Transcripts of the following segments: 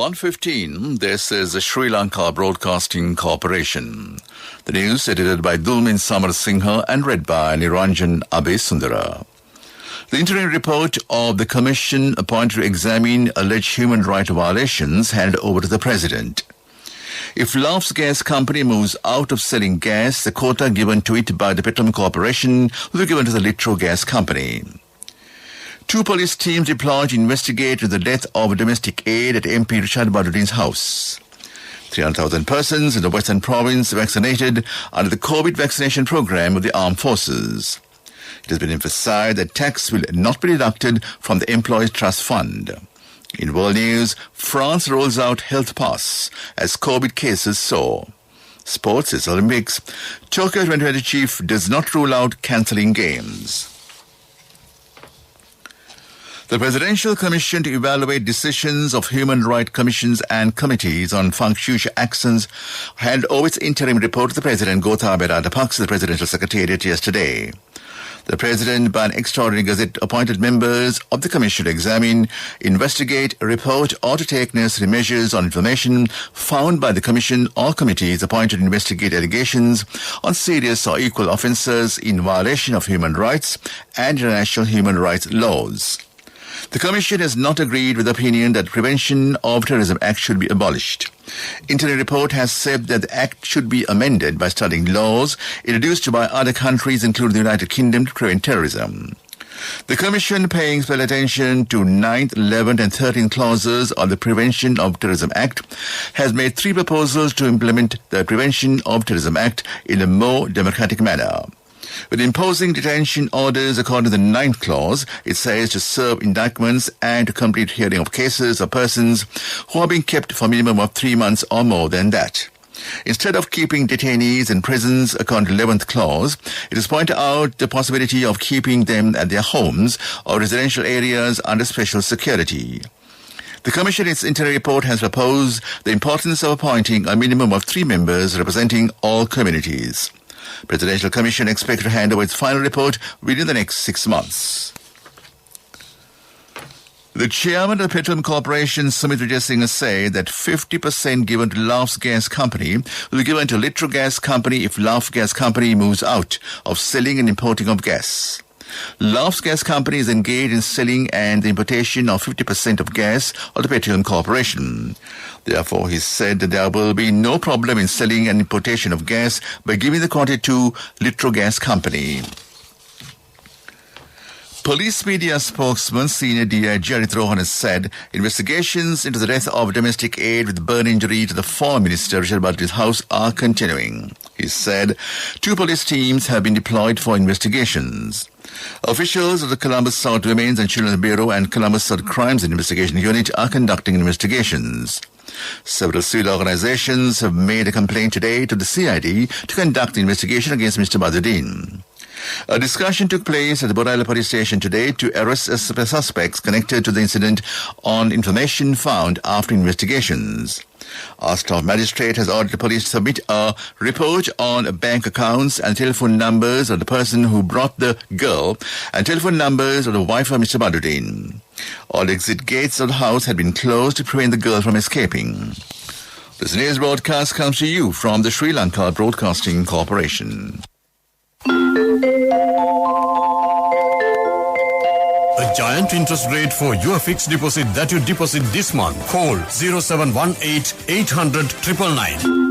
1:15, this is the Sri Lanka Broadcasting Corporation. The news edited by Dulmin Samar Singha and read by Niranjan Abesundara. The interim report of the commission appointed to examine alleged human rights violations handed over to the President. If Laugh's Gas Company moves out of selling gas, the quota given to it by the Petroleum Corporation will be given to the Litro Gas Company. 2 police teams deployed to investigate the death of a domestic aide at MP Rishad Badruddin's house. 300,000 persons in the Western Province vaccinated under the COVID vaccination program of the Armed Forces. It has been emphasized that tax will not be deducted from the Employees Trust Fund. In world news, France rolls out health pass as COVID cases soar. Sports is Olympics. Tokyo 2020 chief does not rule out cancelling games. The Presidential Commission to evaluate decisions of human rights commissions and committees on future actions handed over its interim report to the President Gotabaya Rajapaksa, the Presidential Secretariat, yesterday. The President, by an extraordinary gazette, appointed members of the Commission to examine, investigate, report or to take necessary measures on information found by the Commission or committees appointed to investigate allegations on serious or equal offences in violation of human rights and international human rights laws. The Commission has not agreed with the opinion that the Prevention of Terrorism Act should be abolished. Interim report has said that the Act should be amended by studying laws introduced by other countries, including the United Kingdom, to prevent terrorism. The Commission, paying special attention to 9th, 11th and 13th clauses of the Prevention of Terrorism Act, has made 3 proposals to implement the Prevention of Terrorism Act in a more democratic manner. With imposing detention orders according to the 9th clause, it says to serve indictments and to complete hearing of cases of persons who are being kept for a minimum of 3 months or more than that. Instead of keeping detainees in prisons according to the 11th clause, it is pointed out the possibility of keeping them at their homes or residential areas under special security. The Commission in its interim report has proposed the importance of appointing a minimum of 3 members representing all communities. Presidential Commission expected to hand over its final report within the next 6 months. The chairman of the Petroleum Corporation, Sumit Vijay said that 50% given to Laugh's Gas Company will be given to Litro Gas Company if Laugh Gas Company moves out of selling and importing of gas. Laugh's Gas Company is engaged in selling and the importation of 50% of gas of the Petroleum Corporation. Therefore, he said that there will be no problem in selling and importation of gas by giving the quantity to Litro Gas Company. Police media spokesman Senior DI Jarit Rohan has said investigations into the death of a domestic aide with burn injury to the former minister Rishad Badruddin's house are continuing. He said 2 police teams have been deployed for investigations. Officials of the Columbus South Women's and Children's Bureau and Columbus South Crimes Investigation Unit are conducting investigations. Several civil organizations have made a complaint today to the CID to conduct the investigation against Mr. Badruddin. A discussion took place at the Boraila police station today to arrest suspects connected to the incident on information found after investigations. Our staff magistrate has ordered the police to submit a report on bank accounts and telephone numbers of the person who brought the girl and telephone numbers of the wife of Mr. Badruddin. All exit gates of the house had been closed to prevent the girl from escaping. This news broadcast comes to you from the Sri Lanka Broadcasting Corporation. A giant interest rate for your fixed deposit that you deposit this month. Call 0718 800 999.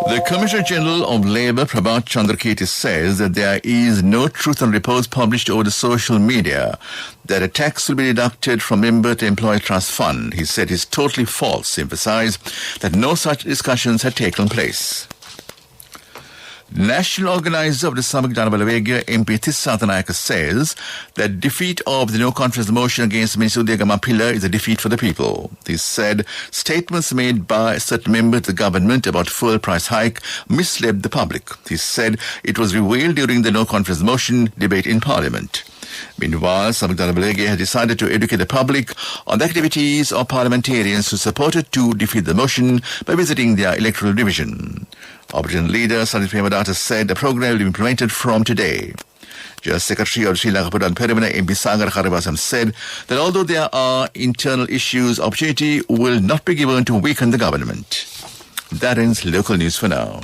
The Commissioner General of Labour, Prabhat Chandrakirti, says that there is no truth on reports published over the social media that a tax will be deducted from member to employee trust fund. He said it's totally false. He emphasized that no such discussions had taken place. National organizer of the Samik Danabalawega, MP Thissatanayaka, says that defeat of the no-confidence motion against Minister Udayagama Pilla is a defeat for the people. He said statements made by certain members of the government about fuel price hike misled the public. He said it was revealed during the no-confidence motion debate in Parliament. Meanwhile, Samik Danabalawega has decided to educate the public on the activities of parliamentarians who supported to defeat the motion by visiting their electoral division. Opposition leader Sandeep Premadata said the program will be implemented from today. Just Secretary of Sri Lanka Pradhan Perimana MP Sagar Karibasam said that although there are internal issues, opportunity will not be given to weaken the government. That ends local news for now.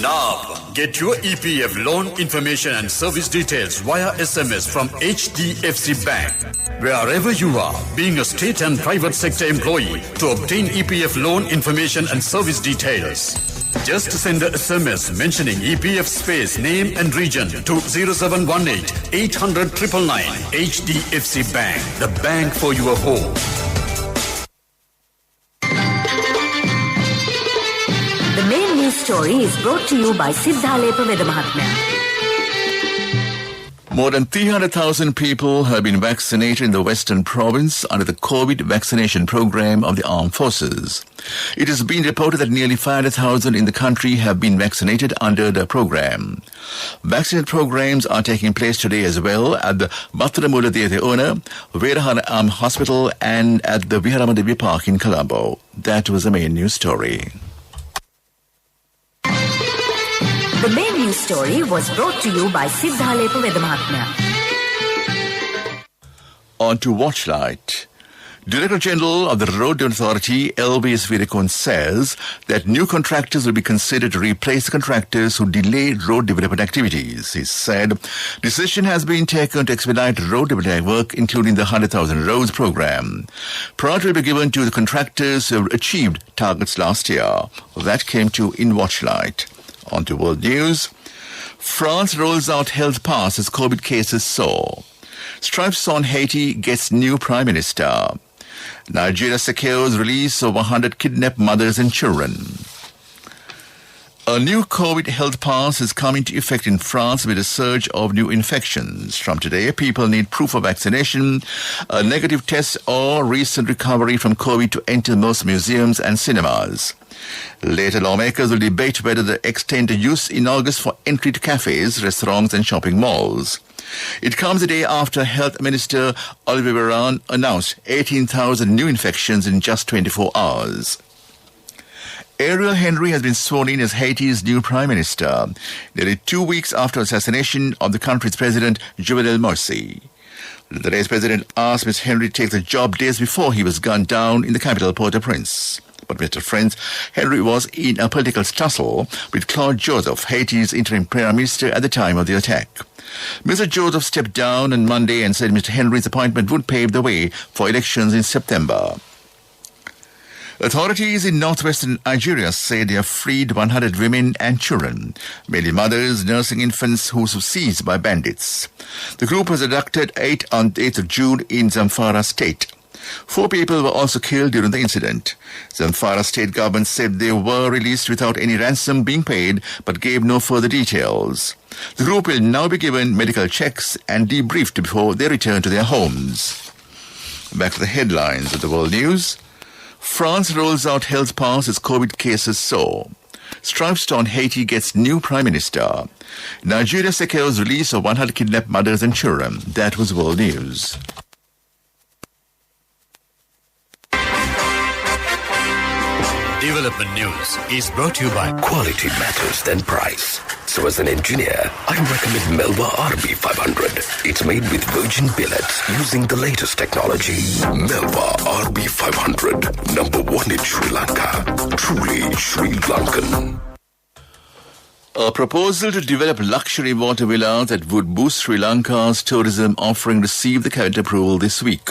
Now, get your EPF loan information and service details via SMS from HDFC Bank. Wherever you are, being a state and private sector employee, to obtain EPF loan information and service details, just send a SMS mentioning EPF space, name and region to 0718 800 999. HDFC Bank, the bank for your home. The main news story is brought to you by Siddhalepa Vedamahatmya. More than 300,000 people have been vaccinated in the Western Province under the COVID vaccination program of the Armed Forces. It has been reported that nearly 500,000 in the country have been vaccinated under the program. Vaccination programs are taking place today as well at the Bhattaramulla Theona, Verahana Hospital and at the Viharamadevya Park in Colombo. That was the main news story. The main news story was brought to you by Siddhalepa Vedamahatmya. On to Watchlight. Director General of the Road Authority, LVS Virikon, says that new contractors will be considered to replace the contractors who delay road development activities. He said decision has been taken to expedite road development work, including the 100,000 roads program. Priority will be given to the contractors who have achieved targets last year. That came to in Watchlight. On to world news. France rolls out health pass as COVID cases soar. Stripes on Haiti gets new prime minister. Nigeria secures release of 100 kidnapped mothers and children. A new COVID health pass is coming into effect in France with a surge of new infections. From today, people need proof of vaccination, a negative test, or recent recovery from COVID to enter most museums and cinemas. Later, lawmakers will debate whether to extend the use in August for entry to cafes, restaurants and shopping malls. It comes a day after Health Minister Olivier Véran announced 18,000 new infections in just 24 hours. Ariel Henry has been sworn in as Haiti's new prime minister, nearly 2 weeks after assassination of the country's president, Jovenel Moïse. The day's president asked Ms. Henry to take the job days before he was gunned down in the capital, Port-au-Prince. But Mr. Friends, Henry was in a political tussle with Claude Joseph, Haiti's interim prime minister at the time of the attack. Mr. Joseph stepped down on Monday and said Mr. Henry's appointment would pave the way for elections in September. Authorities in northwestern Nigeria say they have freed 100 women and children, mainly mothers nursing infants who were seized by bandits. The group was abducted on 8th of June in Zamfara state. 4 people were also killed during the incident. Zamfara state government said they were released without any ransom being paid, but gave no further details. The group will now be given medical checks and debriefed before they return to their homes. Back to the headlines of the world news. France rolls out health pass as COVID cases soar. Stripes on Haiti gets new prime minister. Nigeria secures release of 100 kidnapped mothers and children. That was world news. Development News is brought to you by Quality matters than price. So as an engineer, I recommend Melba RB500. It's made with virgin billets using the latest technology. Melba RB500, number 1 in Sri Lanka. Truly Sri Lankan. A proposal to develop luxury water villas that would boost Sri Lanka's tourism offering received the cabinet approval this week.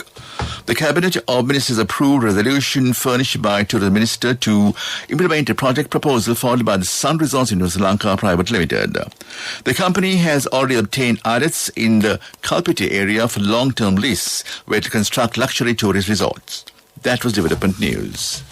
The Cabinet of Ministers approved a resolution furnished by Tourism Minister to implement a project proposal followed by the Sun Resorts in Sri Lanka Private Limited. The company has already obtained adits in the Kalpiti area for long-term lease where to construct luxury tourist resorts. That was Development News.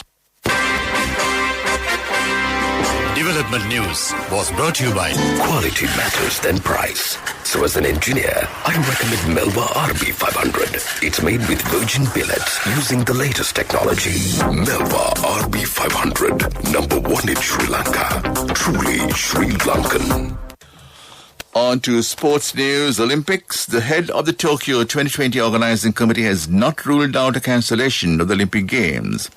Development News was brought to you by Quality matters than price. So as an engineer, I recommend Melba RB500. It's made with virgin billets using the latest technology. Melba RB500, number 1 in Sri Lanka. Truly Sri Lankan. On to sports news. Olympics. The head of the Tokyo 2020 organizing committee has not ruled out a cancellation of the Olympic Games.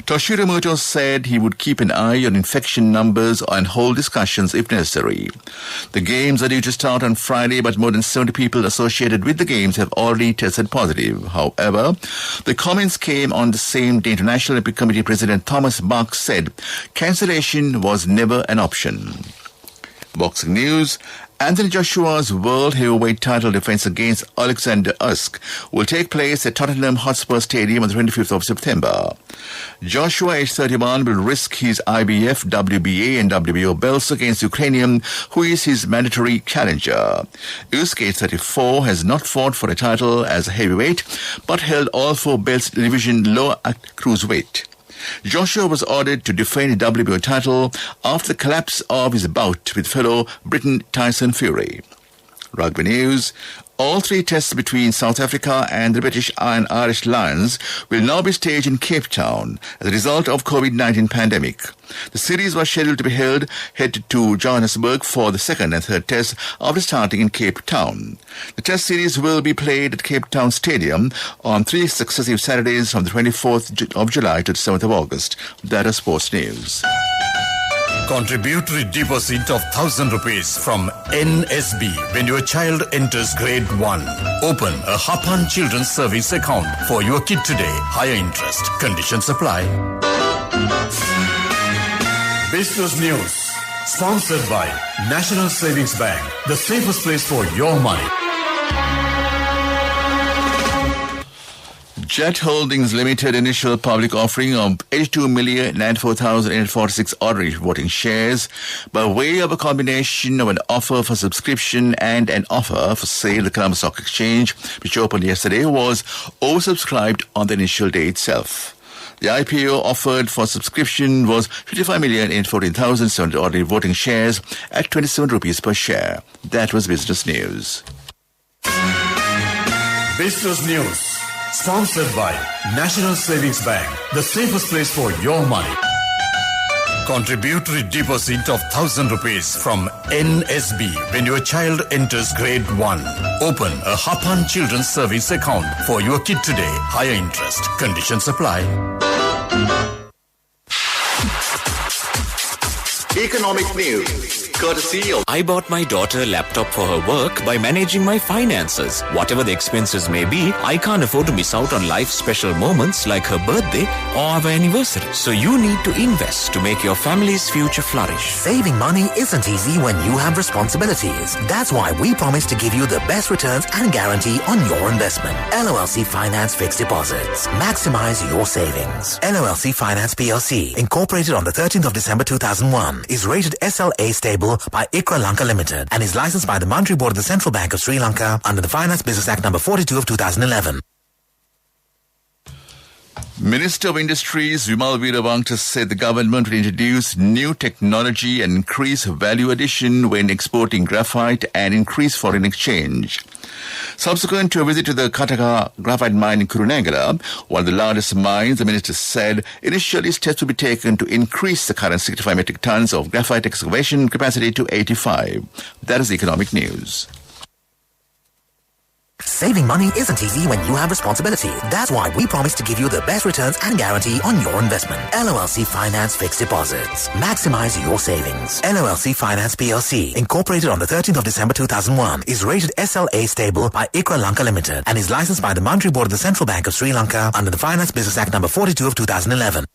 Toshiro Muto said he would keep an eye on infection numbers and hold discussions if necessary. The Games are due to start on Friday, but more than 70 people associated with the Games have already tested positive. However, the comments came on the same day. International Olympic Committee President Thomas Bach said cancellation was never an option. Boxing news. Anthony Joshua's world heavyweight title defense against Alexander Usyk will take place at Tottenham Hotspur Stadium on the 25th of September. Joshua, age 31, will risk his IBF, WBA and WBO belts against Ukrainian, who is his mandatory challenger. Usyk, age 34, has not fought for a title as a heavyweight, but held all 4 belts division lower at cruiserweight. Joshua was ordered to defend the WBO title after the collapse of his bout with fellow Briton Tyson Fury. Rugby news. All 3 tests between South Africa and the British and Irish Lions will now be staged in Cape Town as a result of COVID-19 pandemic. The series was scheduled to be held to Johannesburg for the 2nd and 3rd tests after starting in Cape Town. The test series will be played at Cape Town Stadium on 3 successive Saturdays from the 24th of July to the 7th of August. That is sports news. Contributory deposit of 1,000 rupees from NSB when your child enters grade 1. Open a Hapan Children's Savings account for your kid today. Higher interest. Conditions apply. Business news. Sponsored by National Savings Bank. The safest place for your money. Jet Holdings Limited initial public offering of 82,094,846 ordinary voting shares by way of a combination of an offer for subscription and an offer for sale. The Colombo Stock Exchange, which opened yesterday, was oversubscribed on the initial day itself. The IPO offered for subscription was 55,814,700 ordinary voting shares at 27 rupees per share. That was business news. Business news. Sponsored by National Savings Bank, the safest place for your money. Contributory deposit of 1,000 rupees from NSB when your child enters grade 1. Open a Hapan Children's Savings account for your kid today. Higher interest. Conditions apply. Economic news. Courtesy of I bought my daughter a laptop for her work by managing my finances. Whatever the expenses may be, I can't afford to miss out on life's special moments like her birthday or our anniversary. So you need to invest to make your family's future flourish. Saving money isn't easy when you have responsibilities. That's why we promise to give you the best returns and guarantee on your investment. LOLC Finance Fixed Deposits. Maximize your savings. LOLC Finance PLC, incorporated on the 13th of December 2001, is rated SLA stable by ICRA Lanka Limited and is licensed by the Monetary Board of the Central Bank of Sri Lanka under the Finance Business Act number 42 of 2011. Minister of Industries Vimal Veeravanka said the government will introduce new technology and increase value addition when exporting graphite and increase foreign exchange. Subsequent to a visit to the Kataka graphite mine in Kurunegala, one of the largest mines, the minister said initially steps will be taken to increase the current 65 metric tons of graphite excavation capacity to 85. That is economic news. Saving money isn't easy when you have responsibilities. That's why we promise to give you the best returns and guarantee on your investment. LOLC Finance Fixed Deposits. Maximize your savings. LOLC Finance PLC, incorporated on the 13th of December 2001, is rated SLA stable by ICRA Lanka Limited and is licensed by the Monetary Board of the Central Bank of Sri Lanka under the Finance Business Act number 42 of 2011.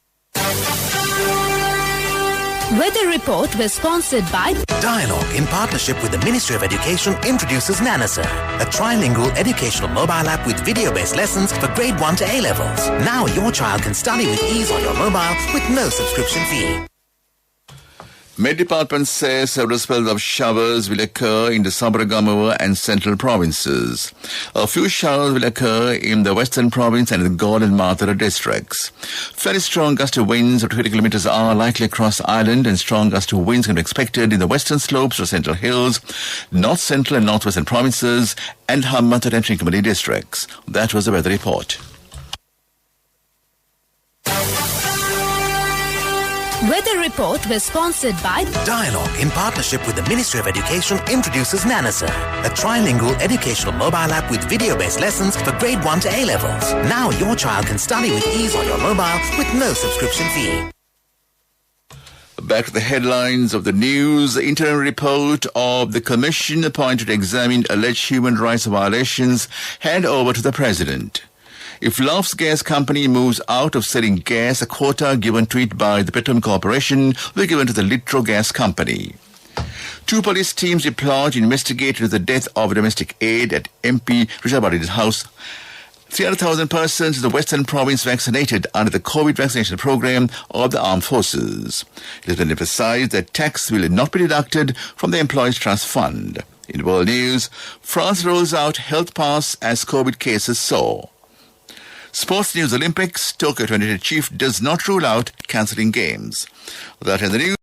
Weather report was sponsored by Dialogue, in partnership with the Ministry of Education, introduces Nanasa, a trilingual educational mobile app with video-based lessons for grade 1 to A levels. Now your child can study with ease on your mobile with no subscription fee. Met Department says several spells of showers will occur in the Sabaragamuwa and central provinces. A few showers will occur in the western province and the Galle and Mathura districts. Fairly strong gusty winds of 20 kilometers are likely across the island, and strong gusty winds can be expected in the western slopes of central hills, north central and northwestern provinces, and Hambantota and Trincomalee districts. That was the weather report. Weather report was sponsored by Dialogue, in partnership with the Ministry of Education, introduces Nanasa, a trilingual educational mobile app with video-based lessons for grade 1 to A-levels. Now your child can study with ease on your mobile with no subscription fee. Back to the headlines of the news. The interim report of the commission appointed to examine alleged human rights violations hand over to the president. If Love's Gas Company moves out of selling gas, a quota given to it by the Petroleum Corporation will be given to the Litro Gas Company. 2 police teams deployed to investigate into the death of a domestic aide at MP Rishabh's house. 300,000 persons in the Western Province vaccinated under the COVID vaccination program of the armed forces. It has been emphasized that tax will not be deducted from the Employees Trust Fund. In world news, France rolls out health pass as COVID cases soar. Sports news: Olympics, Tokyo 2020 chief does not rule out cancelling games. That in the news.